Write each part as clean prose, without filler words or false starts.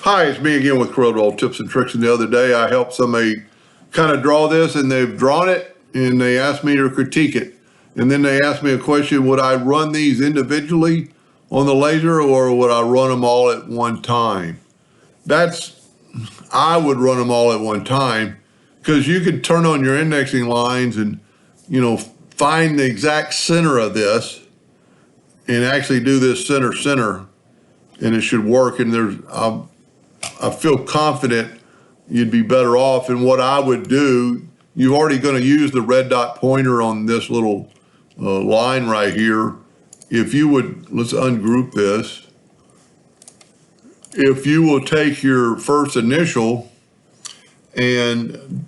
Hi, it's me again with Corel Tips and Tricks. And the other day I helped somebody kind of draw this, and they've drawn it and they asked me to critique it. And then they asked me a question: would I run these individually on the laser, or would I run them all at one time? I would run them all at one time, because you could turn on your indexing lines and, find the exact center of this and actually do this center, and it should work. And I feel confident you'd be better off. And what I would do, you're already going to use the red dot pointer on this little line right here. If you would, let's ungroup this. If you will take your first initial and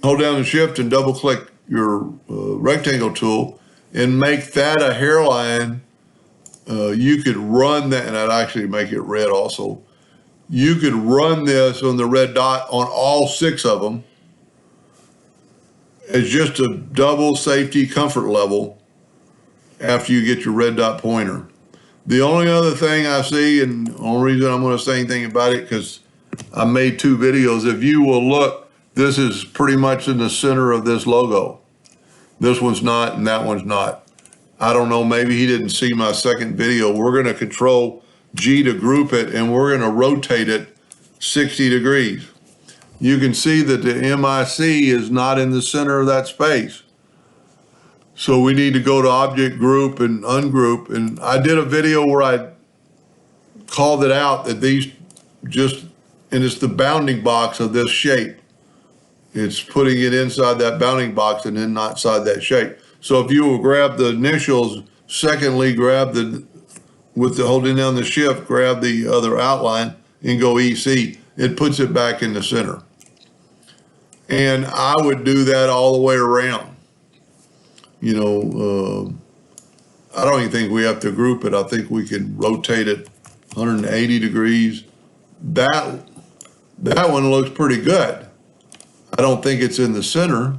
hold down the shift and double click your rectangle tool and make that a hairline, you could run that, and I'd actually make it red also. You could run this on the red dot on all 6 of them as just a double safety comfort level after you get your red dot pointer. The only other thing I see, and the only reason I'm going to say anything about it, because I made 2 videos. If you will look, this is pretty much in the center of this logo. This one's not, and that one's not. I don't know, maybe he didn't see my second video. We're going to control G to group it, and we're going to rotate it 60 degrees. You can see that the MIC is not in the center of that space. So we need to go to Object Group and Ungroup. And I did a video where I called it out that and it's the bounding box of this shape. It's putting it inside that bounding box and then not inside that shape. So if you will grab the initials, secondly, with the holding down the shift, grab the other outline and go EC. It puts it back in the center. And I would do that all the way around. I don't even think we have to group it. I think we can rotate it 180 degrees. That one looks pretty good. I don't think it's in the center,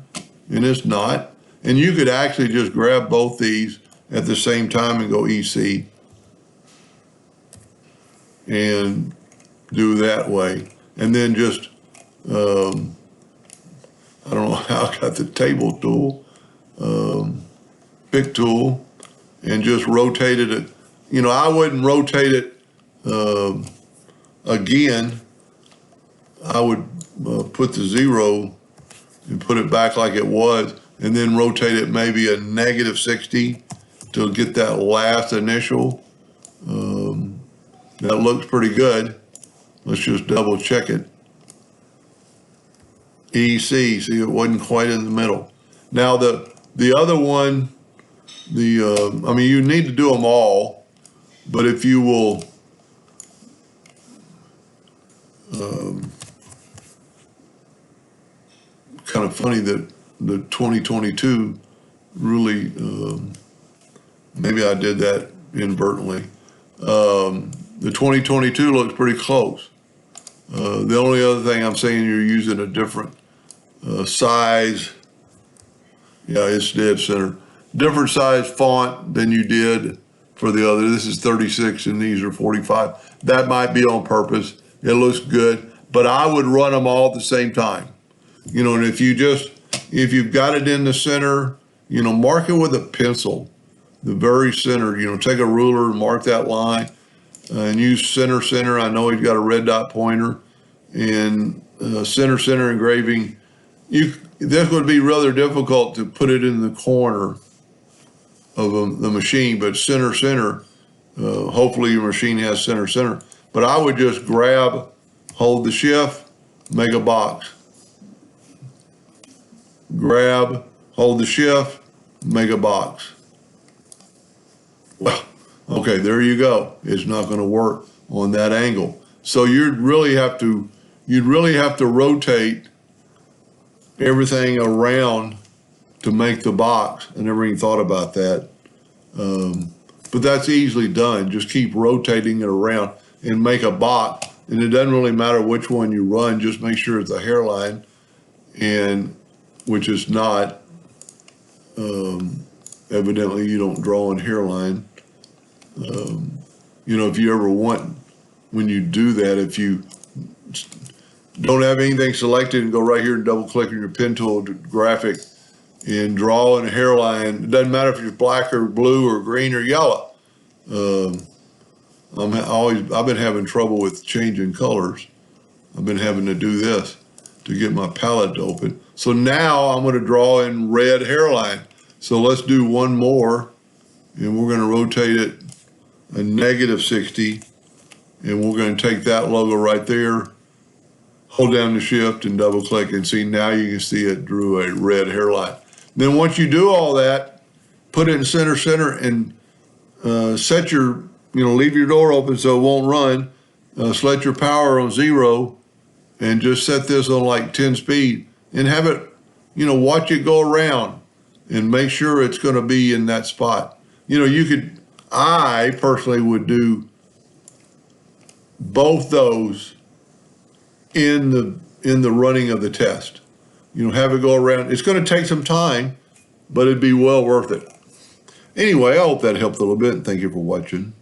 and it's not. And you could actually just grab both these at the same time and go EC and do that way. And then just, I don't know how I got the table tool, pick tool, and just rotated it. I wouldn't rotate it again. I would put the 0 and put it back like it was, and then rotate it maybe a -60 to get that last initial. That looks pretty good. Let's just double check it. EC, see, it wasn't quite in the middle. Now the other one, you need to do them all, but if you will, kind of funny that the 2022 really, maybe I did that inadvertently. The 2022 looks pretty close. The only other thing I'm saying, you're using a different size. Yeah, it's dead center. Different size font than you did for the other. This is 36 and these are 45. That might be on purpose. It looks good, but I would run them all at the same time. And if you've got it in the center, mark it with a pencil, the very center. Take a ruler and mark that line, and use center. I know you've got a red dot pointer, and center engraving. This would be rather difficult to put it in the corner of the machine, but center. Hopefully your machine has center. But I would just hold the shift, make a box. Grab, hold the shift, make a box. Well, okay, there you go. It's not going to work on that angle. So you'd really have to rotate everything around to make the box. I never even thought about that. But that's easily done. Just keep rotating it around and make a box. And it doesn't really matter which one you run, just make sure it's a hairline, and which is not. Evidently you don't draw in hairline. If you ever want when you do that, if you don't have anything selected and go right here and double click on your pen tool graphic and draw in a hairline, it doesn't matter if it's black or blue or green or yellow. I've been having trouble with changing colors. I've been having to do this to get my palette to open. So now I'm going to draw in red hairline. So let's do one more, and we're going to rotate it a -60, and we're going to take that logo right there, hold down the shift and double click, and see, now you can see it drew a red hairline. Then once you do all that, put it in center and set your, leave your door open so it won't run. Select your power on 0 and just set this on like 10 speed and have it, watch it go around and make sure it's going to be in that spot. I personally would do both those in the running of the test. Have it go around. It's going to take some time, but it'd be well worth it. Anyway, I hope that helped a little bit, and thank you for watching.